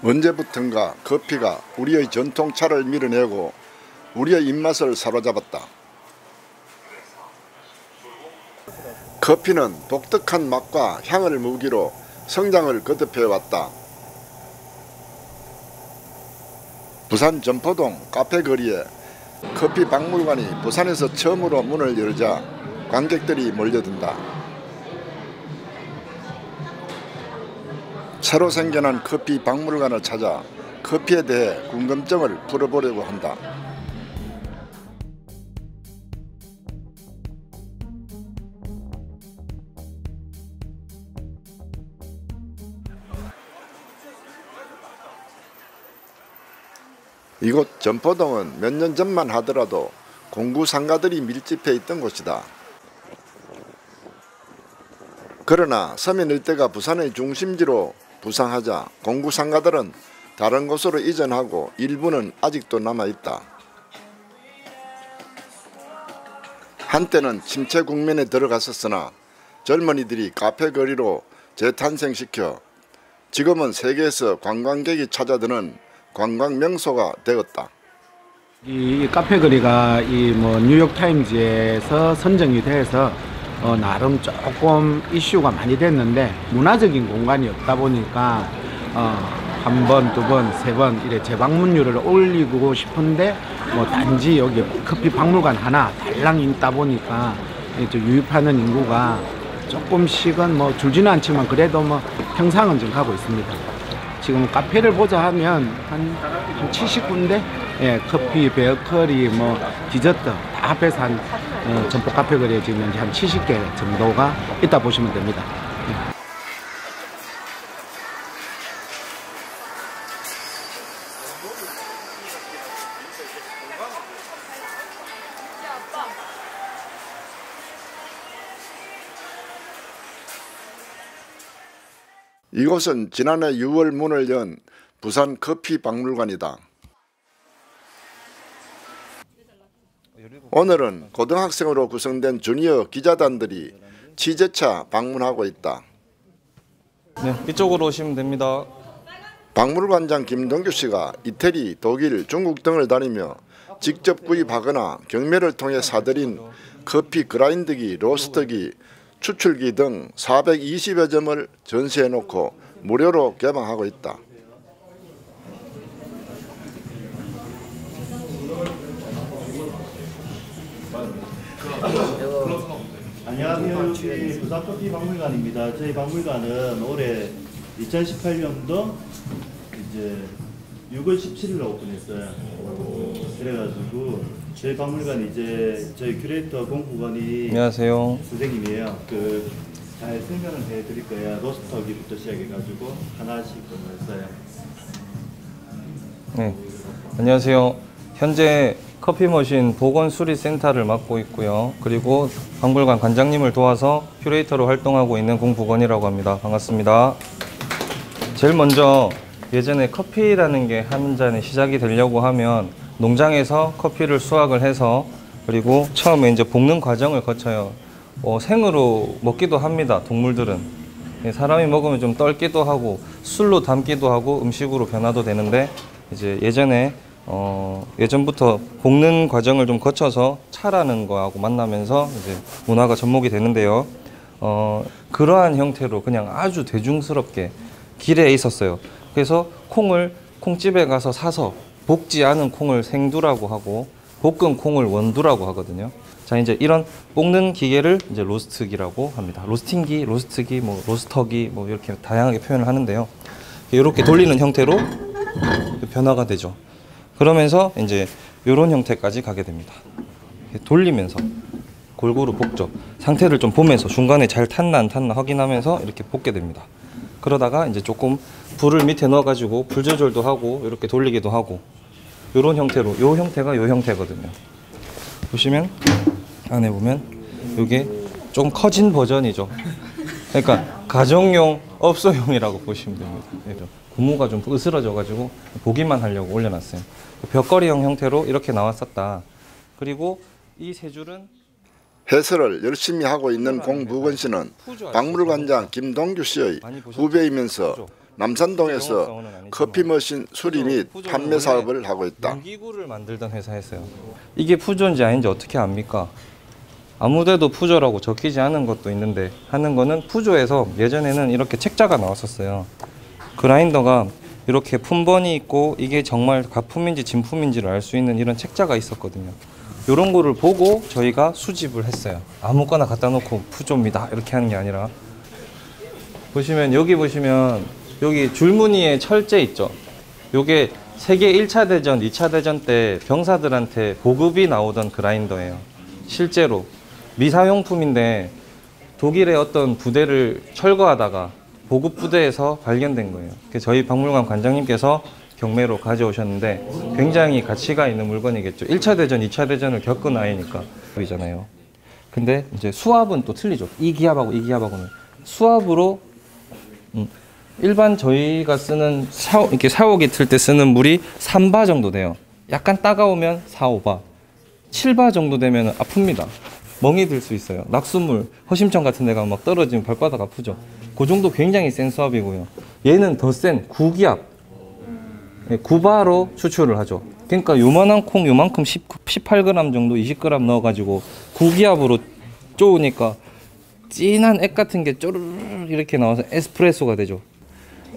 언제부턴가 커피가 우리의 전통차를 밀어내고 우리의 입맛을 사로잡았다. 커피는 독특한 맛과 향을 무기로 성장을 거듭해왔다. 부산 점포동 카페 거리에 커피 박물관이 부산에서 처음으로 문을 열자 관객들이 몰려든다. 새로 생겨난 커피 박물관을 찾아 커피에 대해 궁금증을 풀어보려고 한다. 이곳 점포동은 몇 년 전만 하더라도 공구 상가들이 밀집해 있던 곳이다. 그러나 서민 일대가 부산의 중심지로 부상하자 공구 상가들은 다른 곳으로 이전하고 일부는 아직도 남아있다. 한때는 침체 국면에 들어갔었으나 젊은이들이 카페 거리로 재탄생시켜 지금은 세계에서 관광객이 찾아드는 관광 명소가 되었다. 이 카페 거리가 뉴욕 타임즈에서 선정이 돼서 나름 조금 이슈가 많이 됐는데 문화적인 공간이 없다 보니까 한 번, 두 번, 세 번 이래 재방문율을 올리고 싶은데 단지 여기 커피 박물관 하나 달랑 있다 보니까 유입하는 인구가 조금씩은 줄지는 않지만 그래도 평상은 좀 가고 있습니다. 지금 카페를 보자 하면 한 70군데 커피, 베이커리, 디저트 다 합해서 한 점포 카페 거리에 지금 현재 한 70개 정도가 있다 보시면 됩니다. 이곳은 지난해 6월 문을 연 부산 커피 박물관이다. 오늘은 고등학생으로 구성된 주니어 기자단들이 취재차 방문하고 있다. 네, 이쪽으로 오시면 됩니다. 박물관장 김동규 씨가 이태리, 독일, 중국 등을 다니며 직접 구입하거나 경매를 통해 사들인 커피 그라인드기, 로스터기, 추출기 등 420여 점을 전시해놓고 무료로 개방하고 있다. 안녕하세요. 여기 부산커피 박물관입니다. 저희 박물관은 올해 2018년도 이제 6월 17일 오픈했어요. 그래가지고 저희 박물관 이제 저희 큐레이터 공부관이 안녕하세요. 선생님이에요. 잘 설명을 해드릴 거예요. 로스터기부터 시작해가지고 하나씩 했어요. 네, 안녕하세요. 현재 커피 머신 복원 수리 센터를 맡고 있고요. 그리고 박물관 관장님을 도와서 큐레이터로 활동하고 있는 공부건이라고 합니다. 반갑습니다. 제일 먼저 예전에 커피라는 게 한 잔의 시작이 되려고 하면 농장에서 커피를 수확을 해서 그리고 처음에 이제 볶는 과정을 거쳐요. 생으로 먹기도 합니다. 동물들은. 사람이 먹으면 좀 떨기도 하고 술로 담기도 하고 음식으로 변화도 되는데 이제 예전부터 볶는 과정을 좀 거쳐서 차라는 거하고 만나면서 이제 문화가 접목이 되는데요. 그러한 형태로 그냥 아주 대중스럽게 길에 있었어요. 그래서 콩집에 가서 사서 볶지 않은 콩을 생두라고 하고 볶은 콩을 원두라고 하거든요. 자, 이제 이런 볶는 기계를 이제 로스트기라고 합니다. 로스팅기, 로스트기, 로스터기 이렇게 다양하게 표현을 하는데요. 이렇게 돌리는 형태로 변화가 되죠. 그러면서 이제 이런 형태까지 가게 됩니다. 돌리면서 골고루 볶죠. 상태를 좀 보면서 중간에 잘 탔나 안 탔나 확인하면서 이렇게 볶게 됩니다. 그러다가 이제 조금 불을 밑에 넣어가지고 불 조절도 하고 이렇게 돌리기도 하고 이런 형태로 이 형태가 이 형태거든요. 보시면 안에 보면 이게 좀 커진 버전이죠. 그러니까 가정용 업소용이라고 보시면 됩니다. 고무가 좀 으스러져가지고 보기만 하려고 올려놨어요. 벽걸이형 형태로 이렇게 나왔었다. 그리고 이 세 줄은 해설을 열심히 하고 있는 공부건 씨는 박물관장 김동규 씨의 후배이면서 남산동에서 커피 머신 수리 및 판매 사업을 하고 있다. 농기구를 만들던 회사였어요. 이게 푸조인지 아닌지 어떻게 압니까? 아무데도 푸조라고 적히지 않은 것도 있는데 하는 거는 푸조에서 예전에는 이렇게 책자가 나왔었어요. 그라인더가 이렇게 품번이 있고 이게 정말 가품인지 진품인지를 알 수 있는 이런 책자가 있었거든요. 이런 거를 보고 저희가 수집을 했어요. 아무거나 갖다 놓고 푸조입니다 이렇게 하는 게 아니라 보시면 여기 줄무늬에 철제 있죠. 요게 세계 1차 대전, 2차 대전 때 병사들한테 보급이 나오던 그라인더예요. 실제로 미사용품인데 독일의 어떤 부대를 철거하다가 보급 부대에서 발견된 거예요. 그래서 저희 박물관 관장님께서 경매로 가져오셨는데 굉장히 가치가 있는 물건이겠죠. 1차 대전, 2차 대전을 겪은 아이니까 보이잖아요. 근데 이제 수압은 또 틀리죠. 이 기압하고 이 기압하고는 수압으로 일반 저희가 쓰는 이렇게 샤워기 틀 때 쓰는 물이 3바 정도 돼요. 약간 따가우면 4, 5바, 7바 정도 되면 아픕니다. 멍이 들 수 있어요. 낙수물, 허심천 같은 데가 막 떨어지면 발바닥 아프죠. 그 정도 굉장히 센 수압이고요. 얘는 더 센 9기압, 9바로 추출을 하죠. 그러니까 요만한 콩 요만큼 18g 정도 20g 넣어가지고 9기압으로 쪼으니까 진한 액 같은 게 쪼르르 이렇게 나와서 에스프레소가 되죠.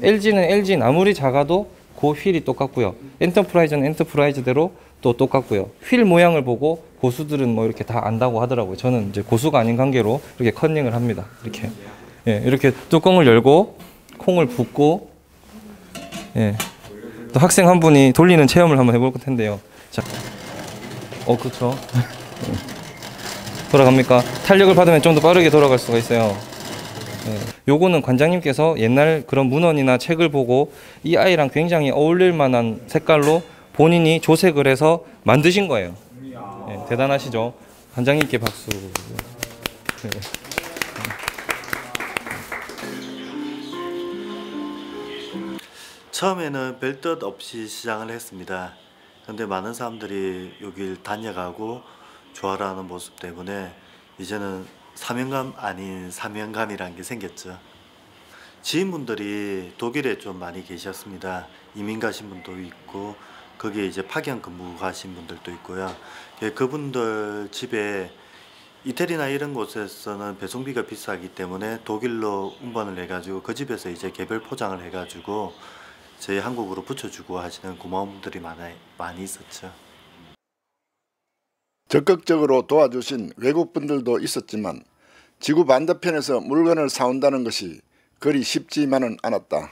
LG는 LG 아무리 작아도 그 휠이 똑같고요. 엔터프라이즈는 엔터프라이즈대로 또 똑같고요. 휠 모양을 보고 고수들은 뭐 이렇게 다 안다고 하더라고요. 저는 이제 고수가 아닌 관계로 이렇게 컨닝을 합니다. 이렇게 이렇게 뚜껑을 열고 콩을 붓고 또 학생 한 분이 돌리는 체험을 한번 해볼 텐데요. 자, 그렇죠. 돌아갑니까? 탄력을 받으면 좀 더 빠르게 돌아갈 수가 있어요. 요거는 관장님께서 옛날 그런 문헌이나 책을 보고 이 아이랑 굉장히 어울릴 만한 색깔로 본인이 조색을 해서 만드신 거예요. 대단하시죠? 관장님께 박수. 처음에는 별 뜻 없이 시작을 했습니다. 그런데 많은 사람들이 여길 다녀가고 좋아라는 모습 때문에 이제는 사명감 아닌 사명감이라는 게 생겼죠. 지인분들이 독일에 좀 많이 계셨습니다. 이민 가신 분도 있고 거기에 이제 파견 근무 가신 분들도 있고요. 그분들 집에 이태리나 이런 곳에서는 배송비가 비싸기 때문에 독일로 운반을 해가지고 그 집에서 이제 개별 포장을 해가지고 저희 한국으로 붙여주고 하시는 고마운 분들이 많이 있었죠. 적극적으로 도와주신 외국분들도 있었지만 지구 반대편에서 물건을 사온다는 것이 그리 쉽지만은 않았다.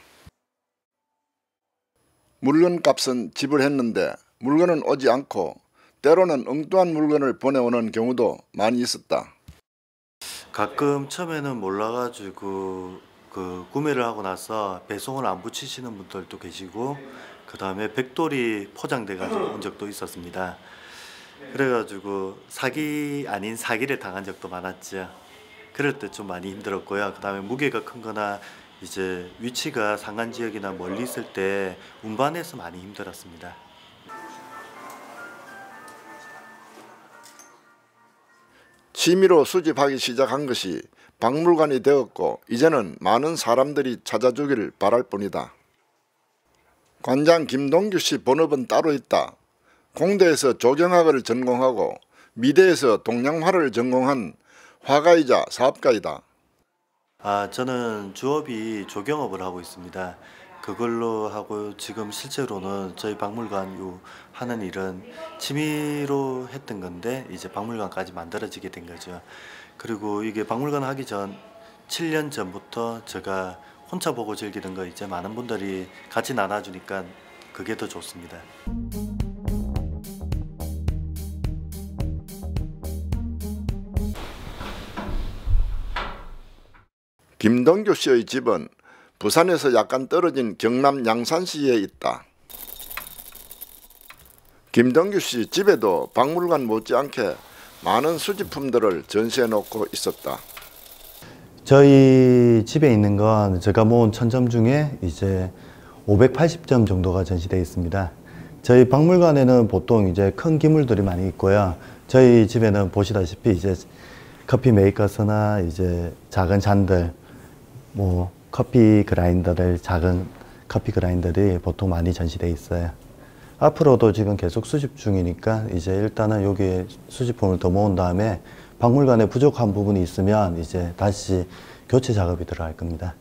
물건값은 지불했는데 물건은 오지 않고 때로는 엉뚱한 물건을 보내오는 경우도 많이 있었다. 가끔 처음에는 몰라가지고 구매를 하고 나서 배송을 안 붙이시는 분들도 계시고 그 다음에 백돌이 포장돼가지고 온 적도 있었습니다. 그래가지고 사기 아닌 사기를 당한 적도 많았죠. 그럴 때 좀 많이 힘들었고요. 그 다음에 무게가 큰 거나 이제 위치가 상한 지역이나 멀리 있을 때 운반해서 많이 힘들었습니다. 취미로 수집하기 시작한 것이 박물관이 되었고 이제는 많은 사람들이 찾아주기를 바랄 뿐이다. 관장 김동규 씨 본업은 따로 있다. 공대에서 조경학을 전공하고 미대에서 동양화를 전공한 화가이자 사업가이다. 저는 주업이 조경업을 하고 있습니다. 그걸로 하고 지금 실제로는 저희 박물관 하는 일은 취미로 했던 건데 이제 박물관까지 만들어지게 된 거죠. 그리고 이게 박물관 하기 전 7년 전부터 제가 혼자 보고 즐기는 거 이제 많은 분들이 같이 나눠주니까 그게 더 좋습니다. 김동규 씨의 집은 부산에서 약간 떨어진 경남 양산시에 있다. 김동규 씨 집에도 박물관 못지않게 많은 수집품들을 전시해 놓고 있었다. 저희 집에 있는 건 제가 모은 1000점 중에 이제 580점 정도가 전시되어 있습니다. 저희 박물관에는 보통 이제 큰 기물들이 많이 있고요. 저희 집에는 보시다시피 이제 커피 메이커스나 이제 작은 잔들, 뭐 커피 그라인더들, 작은 커피 그라인더들이 보통 많이 전시되어 있어요. 앞으로도 지금 계속 수집 중이니까 이제 일단은 여기에 수집품을 더 모은 다음에 박물관에 부족한 부분이 있으면 이제 다시 교체 작업이 들어갈 겁니다.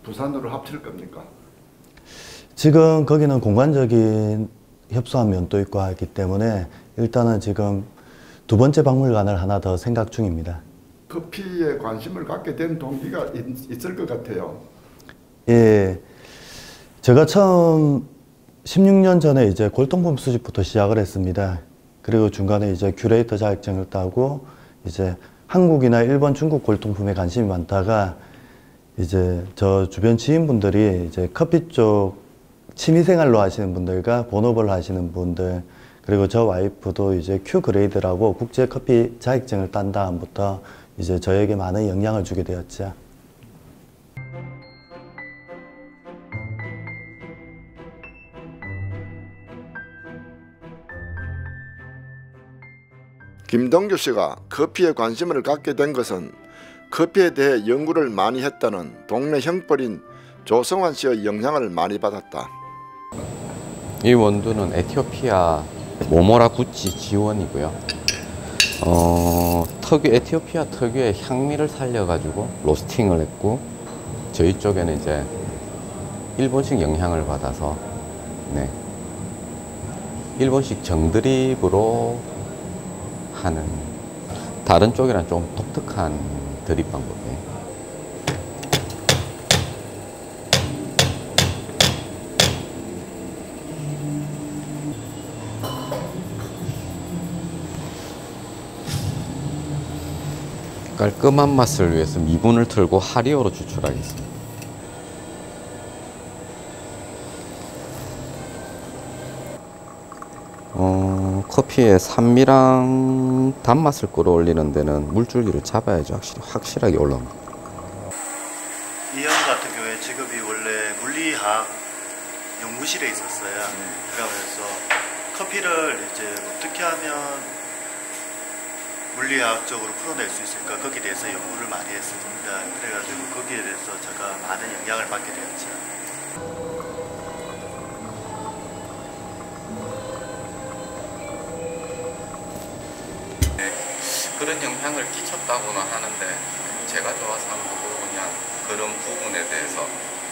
부산으로 합칠 겁니까? 지금 거기는 공간적인 협소한 면도 있고 하기 때문에 일단은 지금 두 번째 박물관을 하나 더 생각 중입니다. 커피에 관심을 갖게 된 동기가 있을 것 같아요. 예, 제가 처음 16년 전에 이제 골동품 수집부터 시작을 했습니다. 그리고 중간에 이제 큐레이터 자격증을 따고 이제 한국이나 일본, 중국 골동품에 관심이 많다가 이제 저 주변 지인분들이 이제 커피 쪽 취미생활로 하시는 분들과 본업을 하시는 분들, 그리고 저 와이프도 이제 큐 그레이드라고 국제 커피 자격증을 딴 다음부터 이제 저에게 많은 영향을 주게 되었죠. 김동규 씨가 커피에 관심을 갖게 된 것은 커피에 대해 연구를 많이 했다는 동네 형벌인 조성환 씨의 영향을 많이 받았다. 이 원두는 에티오피아 모모라 구찌 지원이고요. 에티오피아 특유의 향미를 살려가지고 로스팅을 했고, 저희 쪽에는 이제 일본식 영향을 받아서 일본식 정드립으로 하는, 다른 쪽이랑 좀 독특한 드립 방법이에요. 깔끔한 맛을 위해서 미분을 틀고 하리오로 추출하겠습니다. 커피의 산미랑 단맛을 끌어올리는 데는 물줄기를 잡아야죠. 확실하게 올라옵니다. 이 형 같은 경우에 직업이 원래 물리학 연구실에 있었어요. 그러면서 커피를 이제 어떻게 하면 물리학적으로 풀어낼 수 있을까, 거기에 대해서 연구를 많이 했습니다. 그래가지고 거기에 대해서 제가 많은 영향을 받게 되었죠. 그런 영향을 끼쳤다고는 하는데, 제가 좋아서 한 거고 그냥 그런 부분에 대해서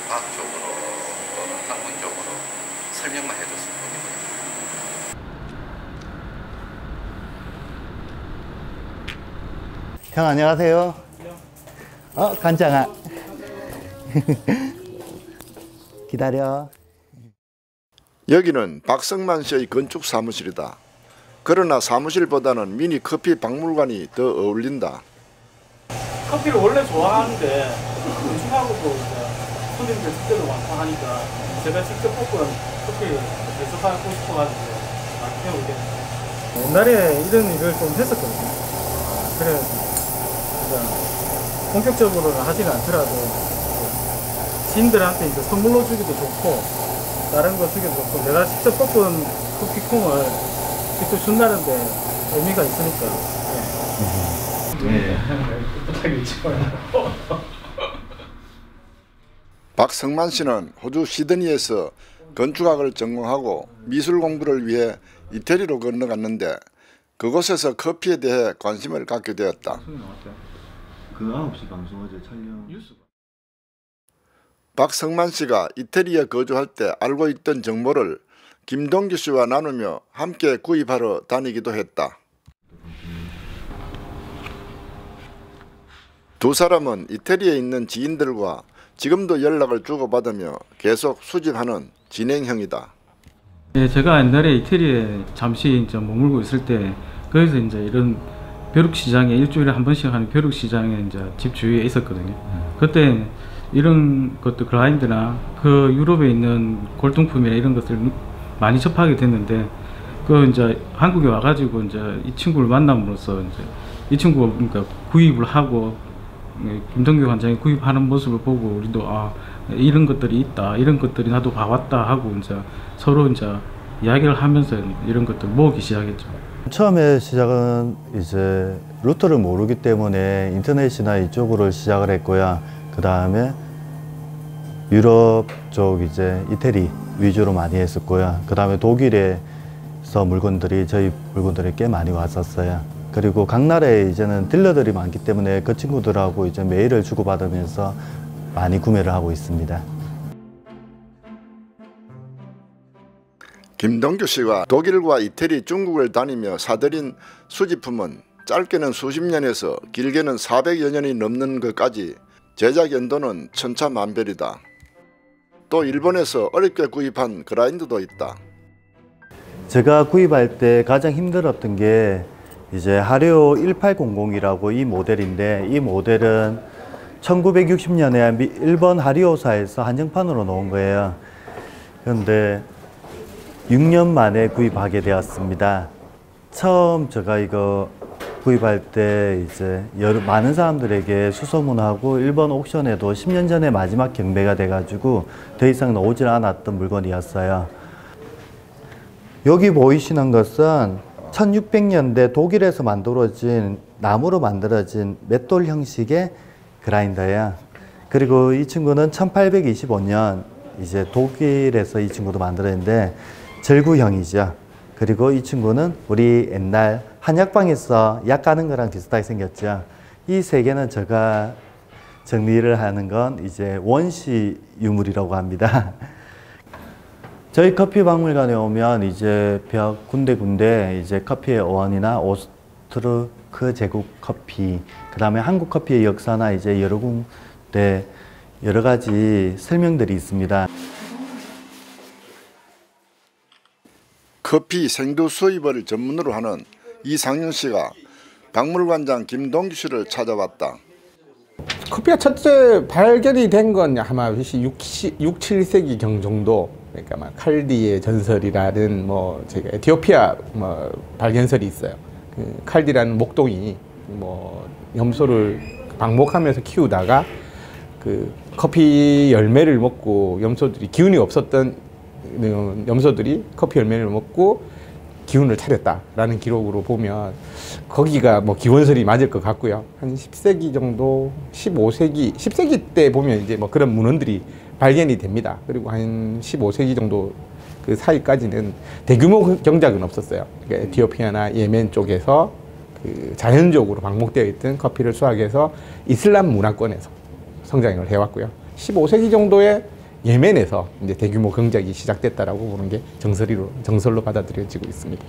과학적으로 또는 학문적으로 설명만 해줬을 뿐이거든요. 형 안녕하세요. 간장아. 기다려. 여기는 박성만 씨의 건축 사무실이다. 그러나 사무실보다는 미니 커피 박물관이 더 어울린다. 커피를 원래 좋아하는데 건축하고도 손님들 숙제도 많고 하니까 제가 직접 뽑은 커피를 배속하고 싶어가지고 해오게 됐어요. 옛날에 이런 일을 좀 했었거든요. 그래 본격적으로는 하지는 않더라도 지인들한테 이제 선물로 주기도 좋고 다른 거 주기도 좋고 내가 직접 뽑은 커피콩을 직접 준다는데 의미가 있으니까. 박성만 씨는 호주 시드니에서 건축학을 전공하고 미술 공부를 위해 이태리로 건너갔는데 그곳에서 커피에 대해 관심을 갖게 되었다. 그 9시 방송 어제 촬영. 박성만 씨가 이태리에 거주할 때 알고 있던 정보를 김동규 씨와 나누며 함께 구입하러 다니기도 했다. 두 사람은 이태리에 있는 지인들과 지금도 연락을 주고받으며 계속 수집하는 진행형이다. 네, 제가 옛날에 이태리에 잠시 이제 머물고 있을 때 거기서 이제 이런 벼룩시장에 일주일에 한 번씩 하는 벼룩시장에 이제 집 주위에 있었거든요. 그때 이런 것도 그라인드나 그 유럽에 있는 골동품이나 이런 것들 많이 접하게 됐는데 그 이제 한국에 와가지고 이제 이 친구를 만남으로써 이제 이 친구가 그러니까 구입을 하고 김동규 관장이 구입하는 모습을 보고 우리도 이런 것들이 있다, 이런 것들이 나도 봐왔다 하고 이제 서로 이제 이야기를 하면서 이런 것들 모으기 시작했죠. 처음에 시작은 이제 루트를 모르기 때문에 인터넷이나 이쪽으로 시작을 했고요. 그 다음에 유럽 쪽 이제 이태리 위주로 많이 했었고요. 그 다음에 독일에서 저희 물건들이 꽤 많이 왔었어요. 그리고 각 나라에 이제는 딜러들이 많기 때문에 그 친구들하고 이제 메일을 주고받으면서 많이 구매를 하고 있습니다. 김동규 씨가 독일과 이태리, 중국을 다니며 사들인 수집품은 짧게는 수십 년에서 길게는 400여 년이 넘는 것까지 제작 연도는 천차만별이다. 또 일본에서 어렵게 구입한 그라인더도 있다. 제가 구입할 때 가장 힘들었던 게 이제 하리오 1800이라고 이 모델인데, 이 모델은 1960년에 일본 하리오사에서 한정판으로 나온 거예요. 그런데 6년 만에 구입하게 되었습니다. 처음 제가 이거 구입할 때 이제 많은 사람들에게 수소문하고 일본 옥션에도 10년 전에 마지막 경매가 돼가지고 더 이상 나오질 않았던 물건이었어요. 여기 보이시는 것은 1600년대 독일에서 만들어진 나무로 만들어진 맷돌 형식의 그라인더예요. 그리고 이 친구는 1825년 이제 독일에서 이 친구도 만들었는데 절구형이죠. 그리고 이 친구는 우리 옛날 한약방에서 약 가는 거랑 비슷하게 생겼죠. 이 세 개는 제가 정리를 하는 건 이제 원시 유물이라고 합니다. 저희 커피 박물관에 오면 이제 벽 군데군데 이제 커피의 어원이나 오스트르크 제국 커피, 그 다음에 한국 커피의 역사나 이제 여러 군데 여러 가지 설명들이 있습니다. 커피 생두 수입을 전문으로 하는 이상윤 씨가 박물관장 김동규 씨를 찾아왔다. 커피가 첫째 발견이 된 건 아마 6, 7세기경 정도. 그러니까 막 칼디의 전설이라는 뭐 제가 에티오피아 뭐 발견설이 있어요. 그 칼디라는 목동이 뭐 염소를 방목하면서 키우다가 그 커피 열매를 먹고 염소들이 기운이 없었던 염소들이 커피 열매를 먹고 기운을 차렸다라는 기록으로 보면 거기가 뭐 기원설이 맞을 것 같고요. 한 10세기 정도, 10세기 때 보면 이제 뭐 그런 문헌들이 발견이 됩니다. 그리고 한 15세기 정도 그 사이까지는 대규모 경작은 없었어요. 그러니까 에티오피아나 예멘 쪽에서 그 자연적으로 방목되어 있던 커피를 수확해서 이슬람 문화권에서 성장을 해왔고요. 15세기 정도에 예멘에서 이제 대규모 경작이 시작됐다라고 보는 게 정설로 받아들여지고 있습니다.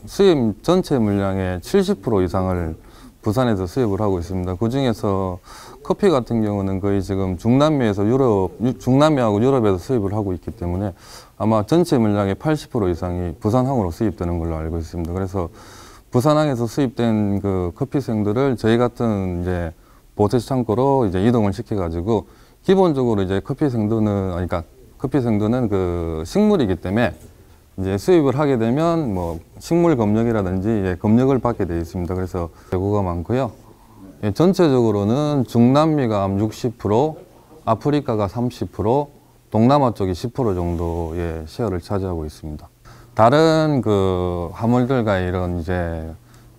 수입 전체 물량의 70% 이상을 부산에서 수입을 하고 있습니다. 그 중에서 커피 같은 경우는 거의 지금 중남미하고 유럽에서 수입을 하고 있기 때문에 아마 전체 물량의 80% 이상이 부산항으로 수입되는 걸로 알고 있습니다. 그래서 부산항에서 수입된 그 커피생들을 저희 같은 이제 보세스 창고로 이제 이동을 시켜가지고 기본적으로 이제 커피생두는 그 식물이기 때문에 이제 수입을 하게 되면 뭐 식물 검역이라든지 검역을 받게 되어 있습니다. 그래서 재고가 많고요. 전체적으로는 중남미가 60%, 아프리카가 30%, 동남아 쪽이 10% 정도의 시어를 차지하고 있습니다. 다른 그 화물들과 이런 이제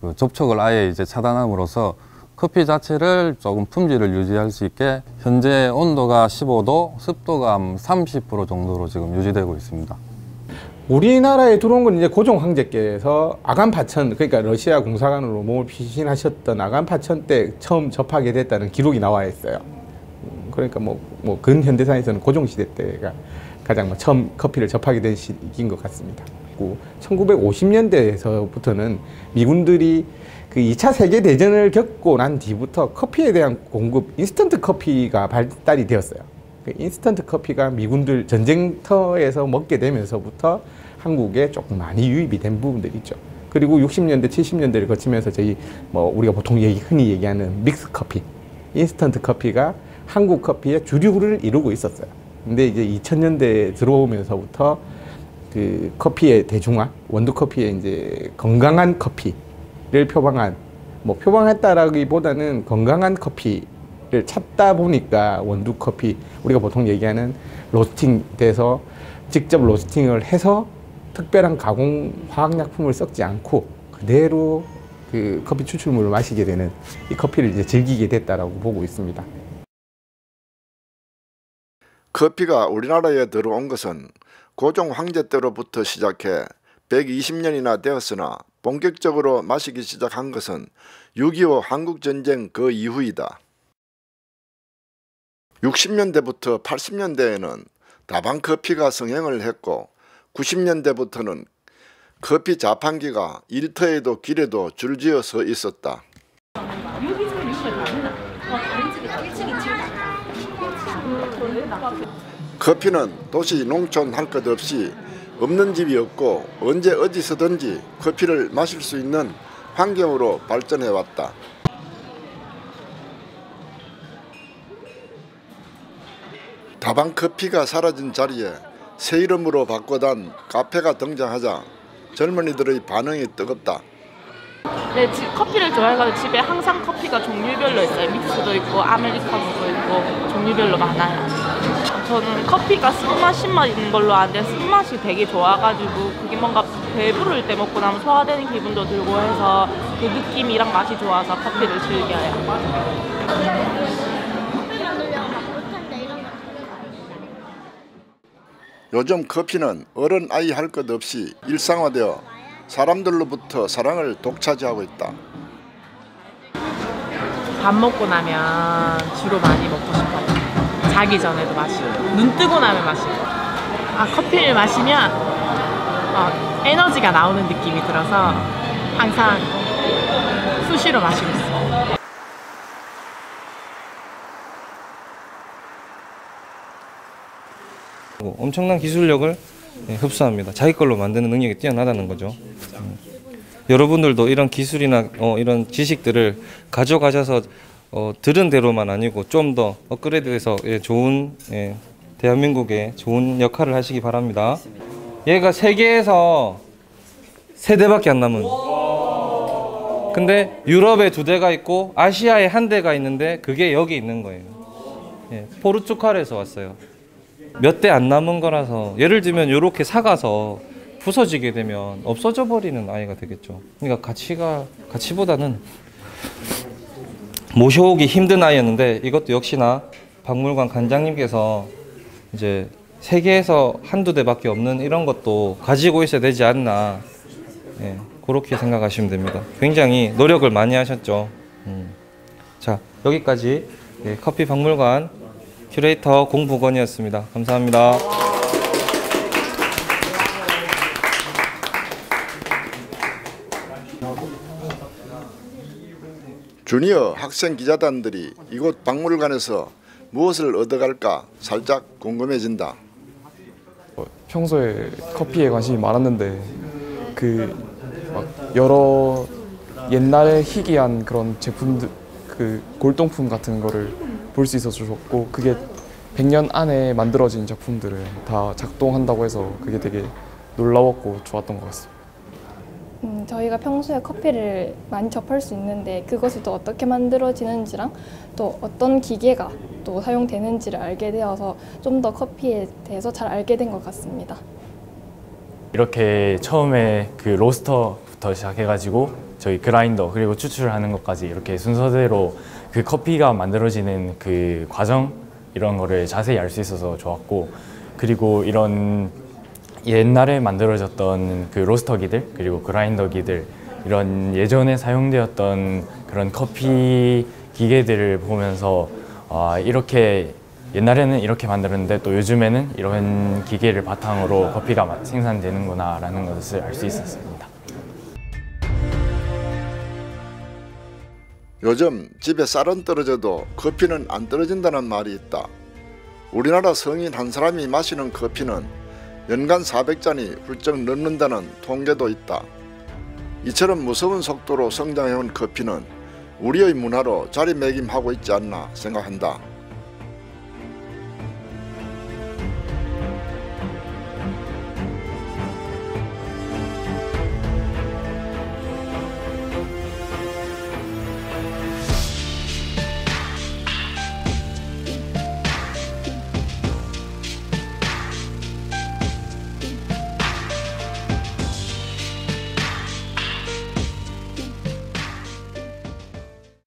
그 접촉을 아예 이제 차단함으로써 커피 자체를 조금 품질을 유지할 수 있게 현재 온도가 15도, 습도가 30% 정도로 지금 유지되고 있습니다. 우리나라에 들어온 건 이제 고종 황제께서 아간 파천, 그러니까 러시아 공사관으로 몸을 피신하셨던 아간 파천 때 처음 접하게 됐다는 기록이 나와 있어요. 그러니까 뭐 근현대사에서는 고종 시대 때가 가장 처음 커피를 접하게 된 시기인 것 같습니다. 그리고 1950년대에서부터는 미군들이 그 2차 세계대전을 겪고 난 뒤부터 커피에 대한 공급, 인스턴트 커피가 발달이 되었어요. 그 인스턴트 커피가 미군들 전쟁터에서 먹게 되면서부터 한국에 조금 많이 유입이 된 부분들이 있죠. 그리고 60년대, 70년대를 거치면서 저희 뭐 우리가 보통 흔히 얘기하는 믹스 커피, 인스턴트 커피가 한국 커피의 주류를 이루고 있었어요. 근데 이제 2000년대에 들어오면서부터 그 커피의 대중화, 원두 커피의 이제 건강한 커피를 표방했다라기보다는 건강한 커피를 찾다 보니까 원두 커피, 우리가 보통 얘기하는 로스팅 돼서 직접 로스팅을 해서 특별한 가공 화학약품을 섞지 않고 그대로 그 커피 추출물을 마시게 되는 이 커피를 이제 즐기게 됐다라고 보고 있습니다. 커피가 우리나라에 들어온 것은 고종 황제 때로부터 시작해 120년이나 되었으나 본격적으로 마시기 시작한 것은 6.25 한국전쟁 그 이후이다. 60년대부터 80년대에는 다방커피가 성행을 했고 90년대부터는 커피 자판기가 일터에도 길에도 줄지어 서 있었다. 커피는 도시 농촌 할 것 없이 없는 집이 없고 언제 어디서든지 커피를 마실 수 있는 환경으로 발전해 왔다. 다방커피가 사라진 자리에 새 이름으로 바꿔단 카페가 등장하자 젊은이들의 반응이 뜨겁다. 네, 커피를 좋아해가지고 집에 항상 커피가 종류별로 있어요. 믹스도 있고 아메리카노도 있고 종류별로 많아요. 저는 커피가 쓴맛, 신맛 있는 걸로 아는데 쓴맛이 되게 좋아가지고 그게 뭔가 배부를 때 먹고 나면 소화되는 기분도 들고 해서 그 느낌이랑 맛이 좋아서 커피를 즐겨요. 요즘 커피는 어른 아이 할 것 없이 일상화되어 사람들로부터 사랑을 독차지하고 있다. 밥 먹고 나면 주로 많이 먹고 싶어요. 자기 전에도 마시고 눈 뜨고 나면 마시고. 커피를 마시면 에너지가 나오는 느낌이 들어서 항상 수시로 마시고 있어요. 엄청난 기술력을 흡수합니다. 자기 걸로 만드는 능력이 뛰어나다는 거죠. 여러분들도 이런 기술이나 이런 지식들을 가져가셔서 들은 대로만 아니고 좀 더 업그레이드해서 좋은 대한민국에 좋은 역할을 하시기 바랍니다. 얘가 세계에서 3대밖에 안 남은. 근데 유럽에 2대가 있고 아시아에 1대가 있는데 그게 여기 있는 거예요. 포르투갈에서 왔어요. 몇 대 안 남은 거라서 예를 들면 이렇게 사가서 부서지게 되면 없어져 버리는 아이가 되겠죠. 그러니까 가치보다는 모셔오기 힘든 아이였는데 이것도 역시나 박물관 관장님께서 이제 세계에서 1~2대밖에 없는 이런 것도 가지고 있어야 되지 않나, 그렇게 생각하시면 됩니다. 굉장히 노력을 많이 하셨죠. 자, 여기까지 커피 박물관 큐레이터 공복원이었습니다. 감사합니다. 주니어 학생 기자단들이 이곳 박물관에서 무엇을 얻어갈까 살짝 궁금해진다. 평소에 커피에 관심이 많았는데 막 여러 옛날에 희귀한 그런 제품들, 골동품 같은 거를 볼 수 있어서 좋고, 그게 100년 안에 만들어진 작품들을 다 작동한다고 해서 그게 되게 놀라웠고 좋았던 것 같습니다. 저희가 평소에 커피를 많이 접할 수 있는데 그것이 또 어떻게 만들어지는지랑 또 어떤 기계가 또 사용되는지를 알게 되어서 좀 더 커피에 대해서 잘 알게 된 것 같습니다. 이렇게 처음에 그 로스터부터 시작해가지고 저희 그라인더 그리고 추출하는 것까지 이렇게 순서대로 그 커피가 만들어지는 그 과정, 이런 거를 자세히 알 수 있어서 좋았고, 그리고 이런 옛날에 만들어졌던 그 로스터기들 그리고 그라인더기들, 이런 예전에 사용되었던 그런 커피 기계들을 보면서 이렇게 옛날에는 이렇게 만들었는데 또 요즘에는 이런 기계를 바탕으로 커피가 생산되는구나 라는 것을 알 수 있었습니다. 요즘 집에 쌀은 떨어져도 커피는 안 떨어진다는 말이 있다. 우리나라 성인 한 사람이 마시는 커피는 연간 400잔이 훌쩍 넘는다는 통계도 있다. 이처럼 무서운 속도로 성장해온 커피는 우리의 문화로 자리매김하고 있지 않나 생각한다.